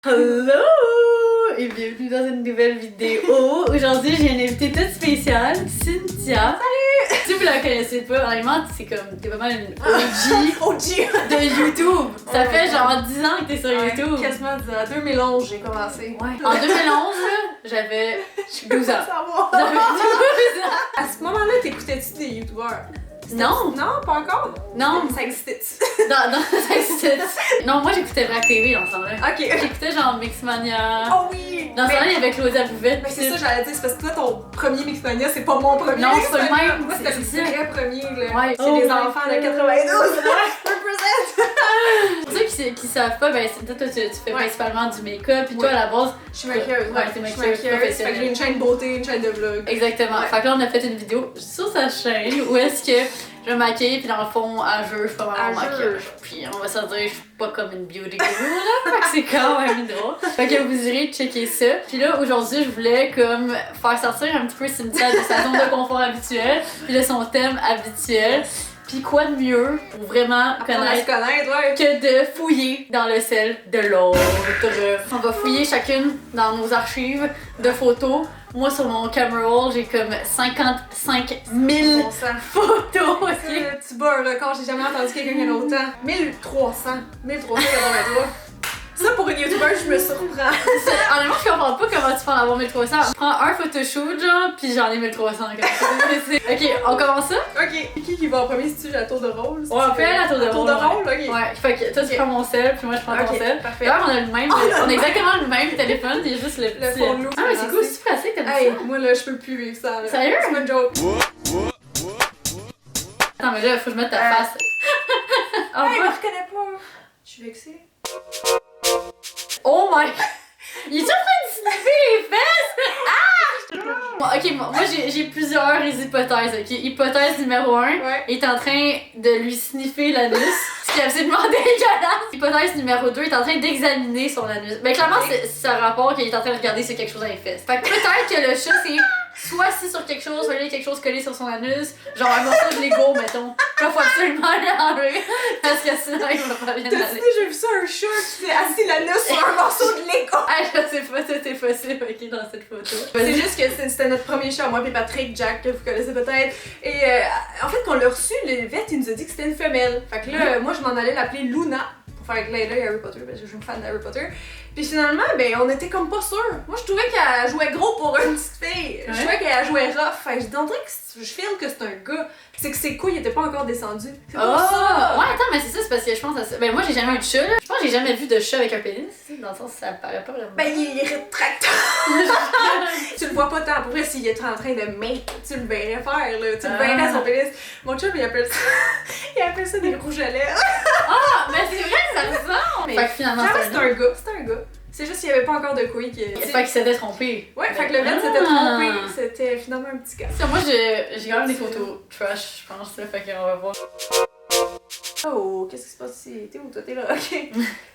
Hello et bienvenue dans une nouvelle vidéo. Aujourd'hui, j'ai une invitée toute spéciale, Cynthia. Salut! Si vous la connaissez pas, honnêtement, c'est comme, t'es pas mal une OG de YouTube. Ça fait genre 10 ans que t'es sur YouTube. Quasiment 10 ans. 2011, j'ai commencé. Ouais. En 2011, j'avais 12 ans. J'avais 12 ans. À ce moment-là, t'écoutais-tu des YouTubeurs? Non! Non, pas encore? Non! Ça existait-tu? Non, ça existait. Non, moi j'écoutais Vrac TV dans ce temps-là. Ok. J'écoutais genre Mixmania. Oh oui! Dans ce temps-là, il y avait Claudia Bouvette. Mais c'est ça, j'allais dire, c'est parce que toi, ton premier Mixmania, c'est pas mon premier. Non, c'est pas le même. Moi, c'était C'est le ça. vrai premier, là. Ouais. C'est les enfants de 92. Pour ceux qui savent pas, ben toi tu fais Ouais. principalement du make-up, puis toi à la base. Je suis maquilleuse. Ouais, t'es Je suis maquilleuse maquilleuse. Fait que professionnelle. j'ai une chaîne beauté, une chaîne de vlog. Exactement. Ouais. Fait que là on a fait une vidéo sur sa chaîne où est-ce que je me maquille, puis dans le fond, à jeu, je fais pas À mon jeu. maquillage. Puis on va se dire, je suis pas comme une beauty guru là, fait que c'est quand même drôle. Fait que vous irez checker ça. Puis là aujourd'hui, je voulais comme faire sortir un petit peu Cynthia de sa zone de confort habituelle, puis de son thème habituel. Puis quoi de mieux pour vraiment On va se connaître connaître, ouais. que de fouiller dans le sel de l'autre. On va fouiller chacune dans nos archives de photos. Moi, sur mon camera roll, j'ai comme 55 000 Bon sang. photos. Ok? Tu bats un record, j'ai jamais entendu quelqu'un qui a autant. 1300. 1383. Ça, pour une YouTuber, je me surprends. Honnêtement, je comprends pas comment tu peux en avoir 1300. Je prends un photoshoot, genre, pis j'en ai 1300 comme ça. Ok, on commence ça? Ok. Qui va en premier si tu la tour de rôle? On va faire la tour de rôle. Tour de rôle, ok. Ouais, fait que toi tu prends mon sel, puis moi je prends ton Ok, sel. parfait. D'ailleurs, on a le même, on a exactement le même téléphone, c'est juste le petit. fond de l'eau, Ah, mais c'est c'est cool, c'est pratique, t'aimes Hey, ça? moi là, je peux plus vivre ça. Là. Sérieux? C'est pas une joke. Attends, mais là, faut que je mette ta face. Ah, Hey, il ouais. me reconnaît pas. Je suis vexée. Oh my god! Il est en train de sniffer les fesses? Ah! Bon, ok, moi j'ai plusieurs hypothèses, ok? Hypothèse numéro 1, Ouais. il est en train de lui sniffer l'anus, ce qui est absolument dégueulasse. Hypothèse numéro 2, il est en train d'examiner son anus. Ben clairement, c'est un rapport qu'il est en train de regarder si quelque chose dans les fesses. Fait que peut-être que le chat, c'est soit assis sur quelque chose, soit il y a quelque chose collé sur son anus, genre un morceau de Lego, mettons. Là, faut absolument l'enlever, parce que sinon, il va pas bien T'as aller. dit, j'ai vu ça, un chat qui s'est assis l'anus sur un morceau de Lego. Ah, je sais pas, c'était possible, ok, dans cette photo. C'est juste que c'était notre premier chat, moi et Patrick, Jack, que vous connaissez peut-être. Et en fait, quand on l'a reçu, le vet, il nous a dit que c'était une femelle. Fait que là, moi, je m'en allais l'appeler Luna, pour faire Layla et Harry Potter, parce que je suis une fan d'Harry Potter. Puis finalement, ben, on était comme pas sûrs. Moi, je trouvais qu'elle jouait gros pour une petite fille. Je trouvais qu'elle jouait rough. Fait que je dirais que je filme que c'est un gars. C'est que ses couilles étaient pas encore descendues. C'est pour ça. Ouais, attends, mais c'est ça, c'est parce que je pense à ça. Ben, moi, j'ai jamais eu de chat, là. Je pense que j'ai jamais vu de chat avec un pénis, dans le sens ça paraît pas vraiment. Ben, il est rétracteur. Tu le vois pas tant. Pour vrai, s'il était en train de make, tu le verrais faire, là. Tu le verrais son pénis. Mon chum, il appelle ça. Il appelle ça des rouges à lèvres. Ah, mais c'est vrai, ça ressemble! Fait que finalement, c'est un gars. C'est un gars. C'est juste qu'il y avait pas encore de couilles qui. Fait qu'il s'était trompé. Ouais, fait que le vet s'était trompé. C'était finalement un petit gars. Ça, moi, j'ai quand même des photos trash, je pense, là. Fait qu'on va voir. Oh, qu'est-ce qui se passe ici? T'es où toi? T'es là, ok.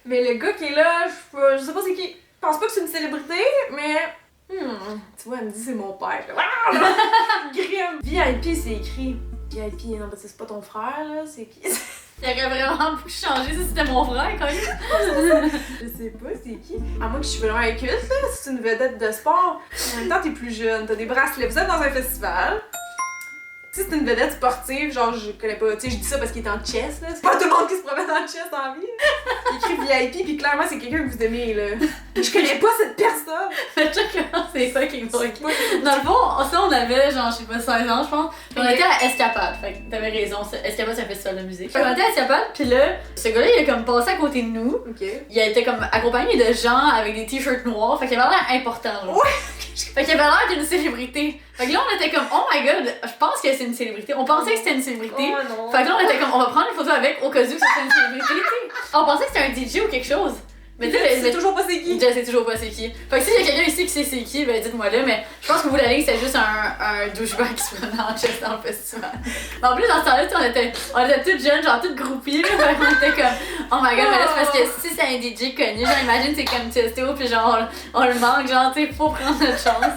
Mais le gars qui est là, je sais pas c'est qui. Je pense pas que c'est une célébrité, mais. Tu vois, elle me dit c'est mon père. Là. Grim! VIP, c'est écrit. VIP, non, parce que c'est pas ton frère, là, c'est qui? Il aurait vraiment pu changer si c'était mon frère, quand même. Je sais pas, c'est qui? À moins que je suis vraiment inculte, là, c'est une vedette de sport. En même temps, t'es plus jeune, t'as des bracelets. Vous êtes dans un festival. Tu sais, c'est une vedette sportive, genre, je connais pas, tu sais, je dis ça parce qu'il est en chess, là. C'est pas tout le monde qui se promène en chess en vie. Il écrit VIP, puis clairement, c'est quelqu'un que vous aimez, là. Je connais pas cette personne. Mais chacun, c'est ça qui me manque. Dans le fond, ça, on avait, genre, je sais pas, 16 ans, je pense. Puis on était à Escapade. Fait que t'avais raison, Escapade, c'est un festival de musique. Fait qu'on était à Escapade, puis là, ce gars-là, il a comme passé à côté de nous. Ok. Il a été comme accompagné de gens avec des t-shirts noirs. Fait qu'il avait l'air important, genre. Ouais. Fait qu'il avait l'air d'une célébrité. Fait que là, on était comme, oh my god, je pense que c'est une célébrité. On pensait que c'était une célébrité. Oh non. Fait que là, on était comme, on va prendre une photo avec au cas où que c'était une célébrité, tu sais. On pensait que c'était un DJ ou quelque chose. Mais tu sais, c'est toujours pas c'est qui. je sais toujours pas c'est qui. Fait que s'il y a quelqu'un ici qui sait c'est qui, ben dites-moi là, mais je pense que vous l'allez, c'est juste un douchebag qui se prenait en chest dans le festival. Mais en plus, dans ce temps-là, on était toutes jeunes, genre toutes groupies, là, fait qu'on était comme, oh my god, mais là, c'est parce que si c'est un DJ connu, genre imagine c'est comme Testo, pis genre on le manque, genre tu sais, faut prendre notre chance.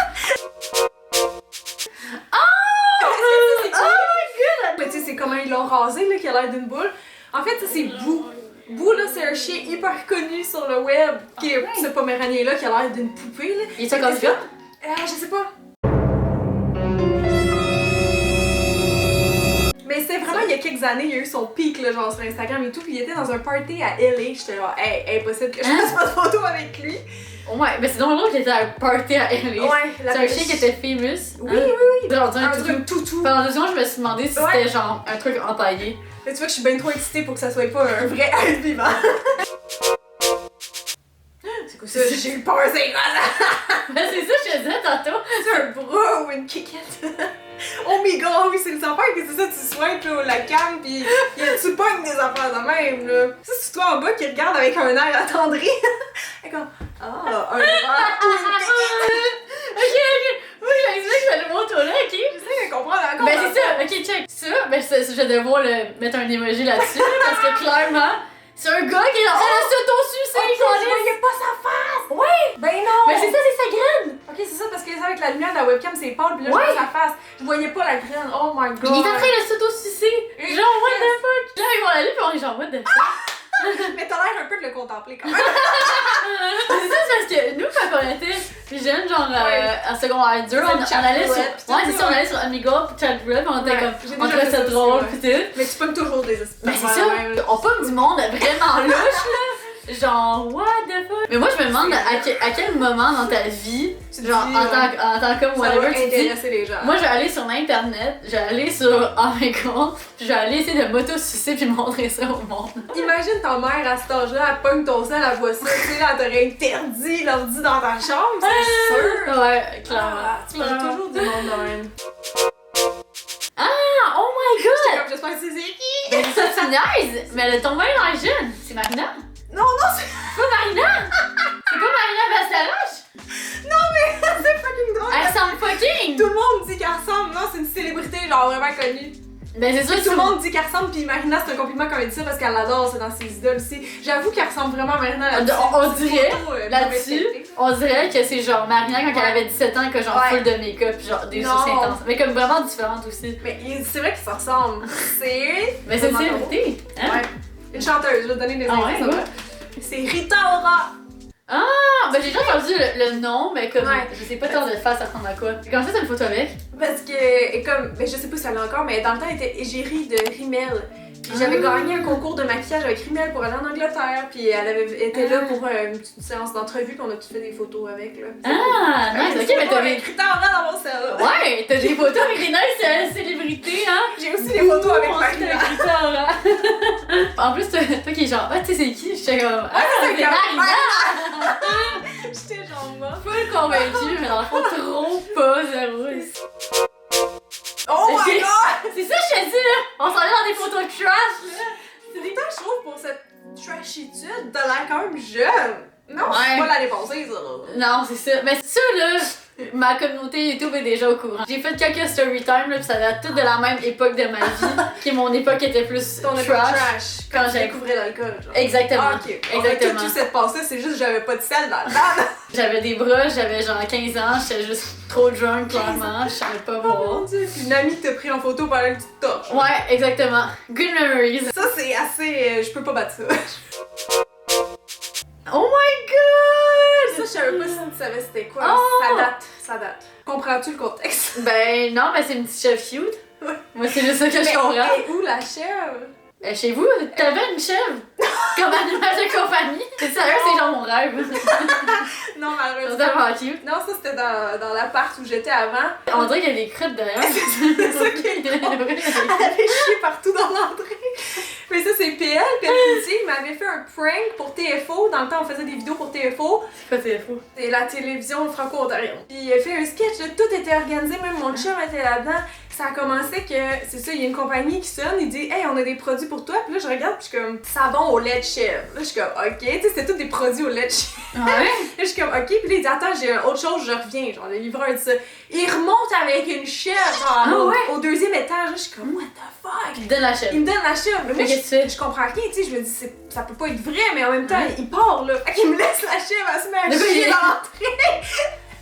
Mais tu sais, c'est comment ils l'ont rasé, là, qui a l'air d'une boule. En fait, ça, c'est Boo. Boo, là, c'est un chien hyper connu sur le web, qui est ce Poméranien-là qui a l'air d'une poupée, là. Il est encore vivant? Je sais pas. Mais c'était vraiment il y a quelques années, il y a eu son pic, là, genre sur Instagram et tout, puis il était dans un party à LA. J'étais là, hey, impossible que je fasse pas de photo avec lui. Ouais, mais c'est drôle qu'il était à un party à LA. Ouais, c'est un chien qui était famous. Oui, oui. Genre, Un truc toutou. Pendant 2 secondes, je me suis demandé si c'était genre un truc entaillé. Mais tu vois que je suis bien trop excitée pour que ça soit pas un vrai être vivant. C'est quoi ça? J'ai eu peur, c'est quoi ça? Ben, c'est ça que je te disais tantôt. C'est un bras ou une kickette? Oh my god, oui, c'est le affaire que c'est ça, tu swipes là, la cam pis tu pognes des affaires de même là. Ça, c'est toi en bas qui regarde avec un air attendri. Et comme, un bras ou une kickette. Ok. Oui, j'explique, je vais le montrer là, ok? J'essaie de comprendre encore. Ben, c'est ça, ok, check. Ça, ben, je vais devoir mettre un emoji là-dessus, parce que clairement, c'est un gars qui est en train de s'auto-sucer, je voyais pas sa face! Ouais! Ben non! Ben, c'est ça, c'est sa graine! Ok, c'est ça, parce que ça, avec la lumière de la webcam, c'est pâle, pis là, je vois sa face. Je voyais pas la graine, oh my god! Il est en train de s'auto-sucer! Genre, what the fuck? Là, ils vont aller, puis on est genre, what the fuck? Mais t'as l'air un peu de le contempler quand même. C'est ça, c'est parce que nous, quand on était plus jeunes, genre en secondaire 2, on allait sur. Ouais, c'est ça, on allait sur Amiga pis Chatbread, pis on était comme. On trouvait ça drôle pis tout. Mais tu pognes toujours des espèces. Mais c'est ça, on pogne du monde vraiment louche là. Genre, what the fuck? Mais moi, je me demande à quel moment dans ta vie, genre en tant que whatever, tu dis, les gens. moi je vais aller sur l'internet, je vais aller sur Omegle, puis je vais aller essayer de m'auto-sucer puis montrer ça au monde. Imagine ta mère à cet âge-là, elle pogne ton sel, elle voit ça, tu sais, là, elle t'aurait interdit l'ordi dans ta chambre, c'est sûr! Ouais, clairement. Tu manges toujours du monde de même. Ah, oh my god! J'espère que c'est qui? Mais ça, tu niaises! Mais elle est tombée dans les jeunes! C'est Marina! Non, c'est pas Marina! C'est pas Marina Bastarache! Non, mais c'est fucking drôle! Elle ressemble fucking! Tout le monde dit qu'elle ressemble, non, c'est une célébrité, genre vraiment connue. Ben c'est sûr que tout le monde dit qu'elle ressemble, puis Marina, c'est un compliment quand elle dit ça parce qu'elle l'adore, c'est dans ses idoles aussi. J'avoue qu'elle ressemble vraiment à Marina là-dessus. On dirait, là-dessus, on dirait que c'est genre Marina quand elle avait 17 ans, que genre full de make-up, pis genre des sourcils intenses. Mais comme vraiment différentes aussi. Mais c'est vrai qu'ils se ressemblent. C'est. Mais c'est une célébrité! Hein? Ouais. Une chanteuse, je vais te donner des infos. C'est Rita Ora! Ah! Ben j'ai déjà entendu le nom, mais comme je sais pas tant de face à ressemble à quoi. Comment ça, t'as une photo avec? Parce que, comme, ben je sais pas si elle l'a encore, mais dans le temps, elle était égérie de Rimmel. Puis j'avais gagné un concours de maquillage avec Rimmel pour aller en Angleterre, puis elle était là pour une petite séance d'entrevue, puis on a tous fait des photos avec, là. Ah! Nice! Ok, mais t'as des... Rita Ora dans mon cerveau! Ouais! T'as des photos avec des nice célébrités, hein? J'ai aussi des photos avec Marina! En plus, toi qui est genre, ah, tu sais, c'est qui? J'étais comme, ah, c'est Marina! J'étais genre morte. Full convaincue, mais dans le fond, trop pas zéro. Oh my god! C'est ça que je te dis, là! On s'en est dans des photos de trash, là! C'est des temps, je trouve, pour cette trashitude, t'as l'air quand même jeune! Non, c'est pas l'année passée, ça! Non, c'est ça. Mais ça, là, ma communauté YouTube est déjà au courant. J'ai fait quelques story time, là, pis ça date tout de la même époque de ma vie, qui est mon époque qui était plus trash. Quand j'ai découvert l'alcool, genre. Exactement. Ah, ok. Exactement. Tout s'est passé, c'est juste que j'avais pas de sel dans le bas. J'avais des bras, j'avais genre 15 ans, j'étais juste trop drunk, clairement, je savais pas Oh voir. mon dieu, puis une amie t'a pris en photo pendant que tu te torches. Ouais, exactement. Good memories. Ça, c'est assez. Je peux pas battre ça. Oh my god! Ça, je savais pas si tu savais c'était quoi. Oh! Ça date. Comprends-tu le contexte? Ben non, mais c'est une petite chèvre cute. Ouais. Moi, c'est juste ça que je comprends. Et où la chèvre? Chez vous, t'avais une chèvre? Comme animal de compagnie? C'est sérieux, c'est genre mon rêve. Non, C'est malheureusement. tellement cute. Non, ça c'était dans l'appart où j'étais avant. On dirait qu'il y a des crottes derrière. C'est ça qui est drôle. Elle avait chié partout dans l'entrée. Mais ça, c'est PL. Puis il m'avait fait un prank pour TFO. Dans le temps, on faisait des vidéos pour TFO. C'est quoi, c'est fou? C'est la télévision franco-ontarienne. Puis il a fait un sketch, là, tout était organisé, même mon chum était là-dedans. Ça a commencé que, c'est ça, il y a une compagnie qui sonne, il dit « Hey, on a des produits pour toi. » Puis là, je regarde, puis je suis comme « Savon au lait de chèvre. » Là, je suis comme « Ok. » Tu sais, c'était tous des produits au lait de chèvre. Ouais? Là, je suis comme « Ok. » Puis là, il dit « Attends, j'ai autre chose, je reviens. » Genre, le livreur dit ça. Il remonte avec une chèvre genre, au deuxième étage. Là, je suis comme « What the fuck? » Il donne la chèvre. Il me donne la chèvre. Mais moi, qu'est-ce que tu fais? je comprends rien, tu sais. Je me dis « Ça peut pas être vrai. » Mais en même temps, il part, là. Fait qu'il me laisse la chèvre, elle se met à chier dans l'entrée.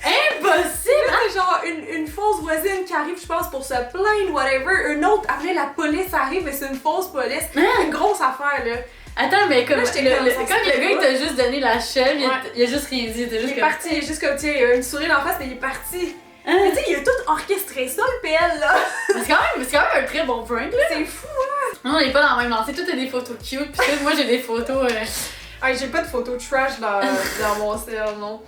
Impossible! Là, c'est genre une fausse voisine qui arrive, je pense, pour se plaindre, whatever. Une autre, après la police arrive, mais c'est une fausse police. Une grosse affaire, là. Attends, mais comme, Là, j'étais comme, ça quand se le fait gars il pas. t'a juste donné la chèvre, Ouais. il a juste rien dit, il était Il juste est comme... parti, juste comme, tiens, il a une souris en face, mais il est parti. Mais tu sais, il a tout orchestré ça, le PL, là. Mais c'est quand même un très bon prank, là. C'est fou. Non, on est pas dans la même lancée, toi t'as des photos cute, pis moi j'ai des photos... Hey, j'ai pas de photo trash dans mon cell, non.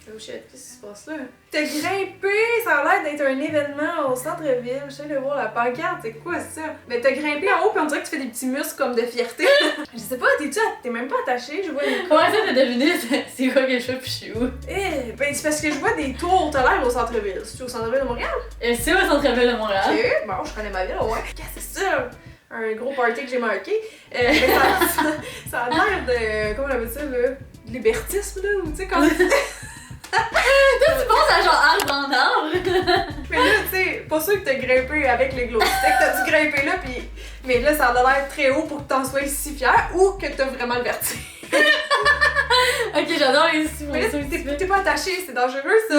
Oh shit, qu'est-ce qui se passe là? T'as grimpé, ça a l'air d'être un événement au centre-ville. Je sais de voir la pancarte, c'est quoi ça? Mais t'as grimpé en haut pis on dirait que tu fais des petits muscles comme de fierté. Je sais pas, t'es même pas attaché, je vois des Comment ça t'as deviné c'est quoi que je fais pis je suis où? Eh, ben c'est parce que je vois des tours, t'as l'air au centre-ville. C'est-tu au centre-ville de Montréal? C'est au centre-ville de Montréal. Ok, bon, je connais ma ville, ouais. Qu'est-ce que c'est ça? Un gros party que j'ai manqué. Mais ça a l'air de. Comment on appelle ça, là? De libertisme, là? Ou tu sais, quand. Toi tu penses à genre arbre en arbre? Mais là, tu sais, pas sûr que t'as grimpé avec les glow sticks, t'as dû grimper là, pis. Mais là, ça a l'air très haut pour que t'en sois si fier ou que t'as vraiment le vertige. Ok, j'adore les Mais là, t'es pas attaché, c'est dangereux ça.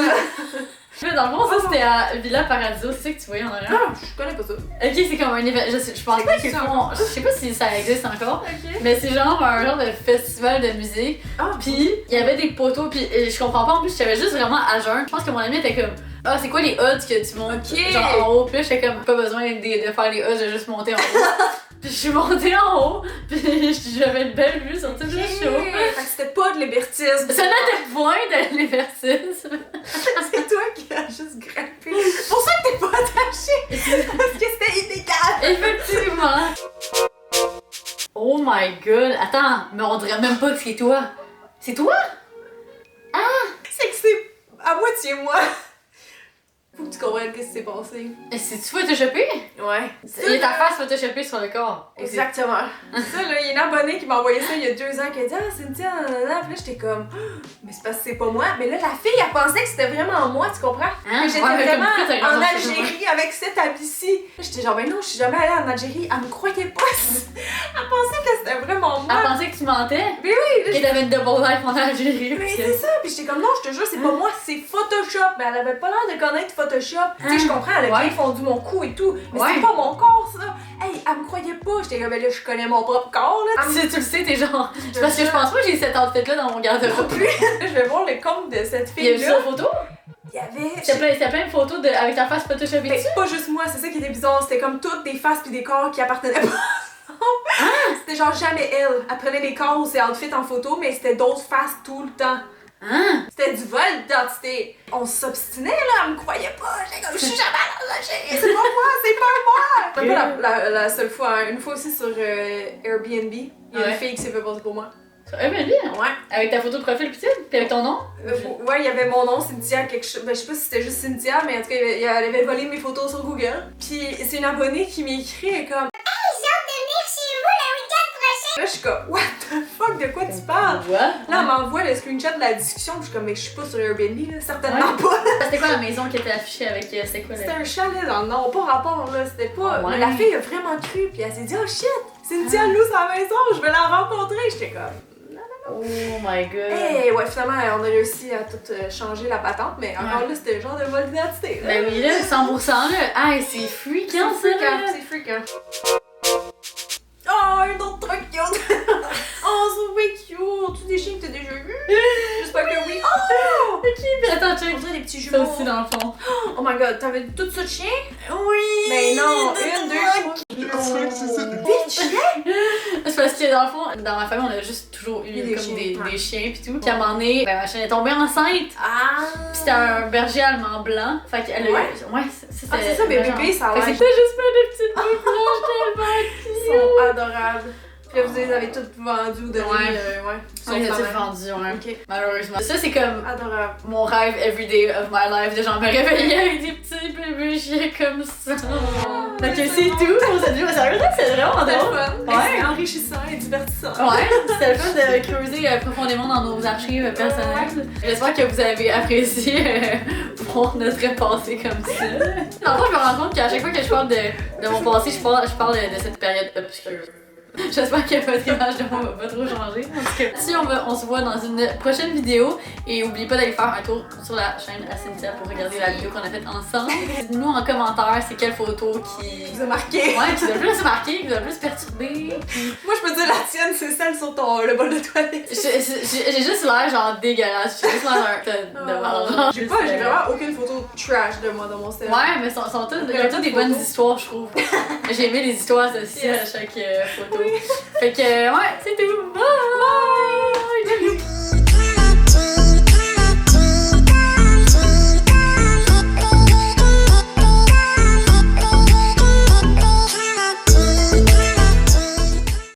Mais dans le fond, ça c'était à Villa Paradiso, c'est ça que tu voyais en arrière? Non, je connais pas ça. Ok, c'est comme un événement. Je parle C'est quoi qu'ils ça? font. Je sais pas si ça existe encore, Ok. mais c'est genre un genre de festival de musique. Ah, Pis il y avait des poteaux, pis je comprends pas en plus, j'avais juste vraiment à jeun. Je pense que mon ami était comme. Ah, c'est quoi les odds que tu montes Ok. genre en haut? Pis là, j'étais comme pas besoin de faire les odds, j'ai juste monté en haut. Pis je suis montée en haut, pis j'avais une belle vue sur tout le show. Fait que c'était pas de libertisme. Ça n'était point de l'exercice. C'est toi qui as juste grimpé. C'est pour ça que t'es pas attaché. Parce que c'était illégal. Effectivement. Oh my god. Attends, mais on dirait même pas que c'est toi. C'est toi? C'est que c'est à moitié moi. Faut que tu comprennes qu'est-ce qui s'est passé. C'est-tu photoshopé? Ouais. Il y a ta face photoshopée sur le corps. Exactement. Ça, là, il y a une abonnée qui m'a envoyé ça il y a 2 ans qui a dit Ah, Cynthia, nanana. Puis là, j'étais comme mais c'est parce que c'est pas moi. Mais là, la fille, elle pensait que c'était vraiment moi, tu comprends? Hein? Que j'étais Ouais, mais vraiment comme pourquoi t'as en raison, c'est Algérie avec cet habit-ci. Là, j'étais genre, ben non, je suis jamais allée en Algérie. Elle me croyait pas. Elle pensait que c'était vraiment moi. Elle pensait que tu mentais? Mais oui, là, Que t'avais une double life en Algérie. mais c'est ça, puis j'étais comme non, je te jure, c'est pas moi, c'est Photoshop. Mais elle avait pas l'air de connaître Photoshop. Tu sais, je comprends, elle a Ouais. bien fondu mon cou et tout, mais Ouais. c'est pas mon corps ça. Hey, elle me croyait pas. J'étais comme ben là, je connais mon propre corps là. Tu le sais, t'es genre. C'est parce que je pense pas que j'ai cet outfit-là dans mon garde-robe. Je vais voir le compte de cette Il y a fille vu là. sa photo? Il y avait. C'était plein de photos avec ta face photoshopée Ben, dessus. pas juste moi, c'est ça qui était bizarre. C'était comme toutes des faces puis des corps qui appartenaient pas. C'était genre jamais elle. Elle prenait les corps ou ses outfits en photo, mais c'était d'autres faces tout le temps. Hein? C'était du vol d'identité. On s'obstinait là, elle me croyait pas. J'étais comme, je suis jamais allée en Algérie. C'est pas moi, c'est pas moi. C'est pas la seule fois, hein. Une fois aussi sur Airbnb, il y a Ouais. une fille qui s'est fait passer pour moi. Sur Airbnb? Ouais. Avec ta photo de profil pis tout? Pis avec ton nom? Ouais, il y avait mon nom, Cynthia, quelque chose. Ben, je sais pas si c'était juste Cynthia, mais en tout cas, elle avait volé mes photos sur Google. Puis c'est une abonnée qui m'écrit, elle est comme. Là, je suis comme, what the fuck, de quoi tu parles? Quoi? Là, elle m'envoie le screenshot de la discussion, puis je suis comme, mais je suis pas sur Airbnb, là, certainement pas. C'était quoi la maison qui était affichée avec. C'était quoi C'était un chalet dans le nom, pas rapport, là, c'était pas. Ouais. Mais la fille a vraiment cru, puis elle s'est dit, oh shit, Cynthia loue sa maison, je vais la rencontrer. J'étais comme, Oh my god. hey, ouais, finalement, on a réussi à tout changer la patente, mais encore là, c'était le genre de vol d'identité. là. Ben oui, là, 100% là. Hey, c'est freakant ça! freakant, là. c'est freakant. Oh, un autre truc cute! Oh, c'est way cute! Tu des chiens que t'as déjà vus? J'espère que oui. Oh! Ok, pis attends, On check. dirait des petits Ça jumeaux. aussi dans le fond. Oh my god, t'avais tout ça de chien? Oui! Ben non, une, deux, trois. Des chiens? C'est parce que dans le fond, dans ma famille, on a juste toujours eu Il y a des comme chiens, ouais. des chiens pis tout. Pis à un moment donné, ben, ma chienne est tombée enceinte. Ah! Pis c'était un berger allemand blanc. Fait qu'elle a eu. Ouais. Ouais, c'est Ah, c'est ça, mais bébé, ça a Fait que l'air. c'était juste plein de petites boules blanches tellement Ils cute. sont adorables. Puis là, vous les avez toutes vendues ou données. Ouais. Ouais. On les a Sauf tous ta mère. vendus, ouais. Ok. Malheureusement. Ça, c'est comme Adorable. mon rêve everyday of my life de genre me réveiller avec des petits bébés chiens comme ça. Fait que c'est tout pour cette vidéo. Sérieusement, c'est vraiment C'était le drôle. fun. Ouais. C'est enrichissant et divertissant. Ouais, c'était le fun de creuser profondément dans nos archives personnelles. J'espère que vous avez apprécié notre passé comme ça. En fait, je me rends compte qu'à chaque fois que je parle de mon passé, je parle de cette période obscure. J'espère que votre image de moi va pas trop changer. En tout cas, si on se voit dans une prochaine vidéo. Et oublie pas d'aller faire un tour sur la chaîne à Cynthia pour regarder la vidéo qu'on a faite ensemble. Dites-nous en commentaire c'est quelle photo qui vous a marqué. Ouais, qui vous a le plus marqué, qui vous a le plus perturbé. Moi, je peux dire la tienne, c'est celle sur le bol de toilette. J'ai juste l'air genre dégueulasse. J'ai juste l'air de mal. J'ai vraiment aucune photo trash de moi dans mon cell. Ouais, mais sont toutes, il y a toutes des bonnes histoires, je trouve. J'ai aimé les histoires associées à chaque photo. Fait que, ouais, c'est tout. Bye!